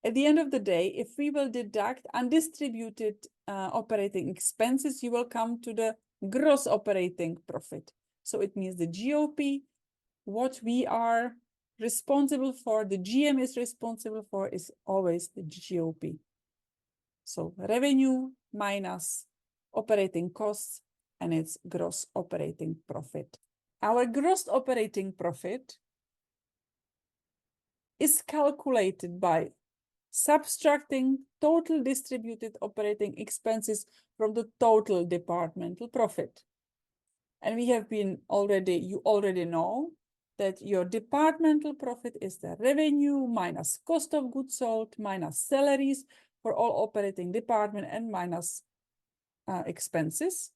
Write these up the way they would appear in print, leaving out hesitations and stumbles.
At the end of the day, if we will deduct undistributed operating expenses, you will come to the gross operating profit. So it means the GOP, what we are responsible for, the GM is responsible for, is always the GOP. So revenue minus operating costs, and it's gross operating profit. Our gross operating profit is calculated by subtracting total distributed operating expenses from the total departmental profit. And we have been you already know that your departmental profit is the revenue minus cost of goods sold minus salaries for all operating department and minus expenses.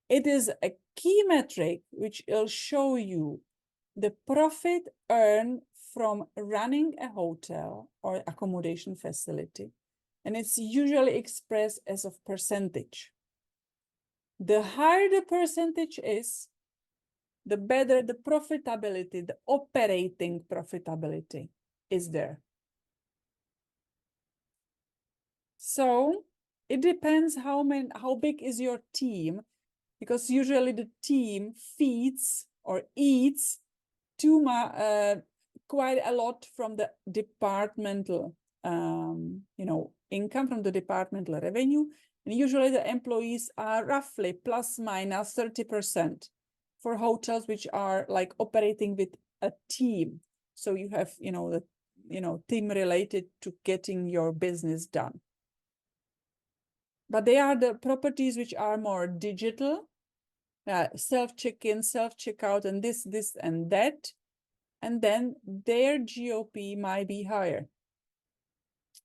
It is a key metric which will show you the profit earned from running a hotel or accommodation facility. And it's usually expressed as a percentage. The higher the percentage is, the better the profitability, the operating profitability is there. So it depends how big is your team, because usually the team feeds or eats quite a lot from the departmental income, from the departmental revenue. And usually the employees are roughly plus minus 30% for hotels which are like operating with a team. So you have, team related to getting your business done. But they are the properties which are more digital, self-check-in, self-checkout, and this, and that. And then their GOP might be higher.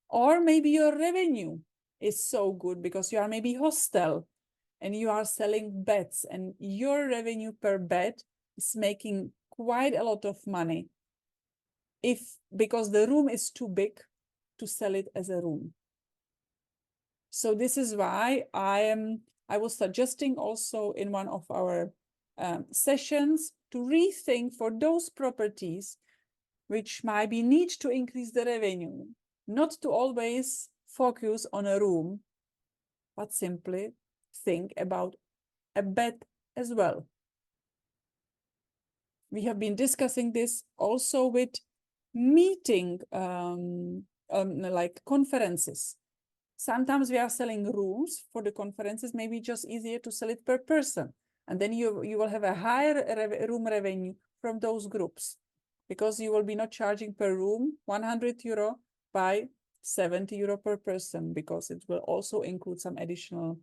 Or maybe your revenue is so good because you are maybe hostel and you are selling beds, and your revenue per bed is making quite a lot of money because the room is too big to sell it as a room. So this is why I was suggesting also in one of our sessions to rethink for those properties which might be need to increase the revenue, not to always focus on a room, but simply think about a bed as well. We have been discussing this also with meeting, like conferences. Sometimes we are selling rooms for the conferences, maybe just easier to sell it per person. And then you will have a higher room revenue from those groups, because you will be not charging per room 100 euro by 70 euro per person, because it will also include some additional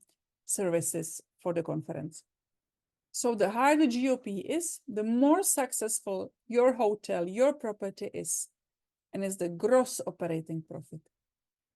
services for the conference. So the higher the GOP is, the more successful your hotel, your property is, and is the gross operating profit.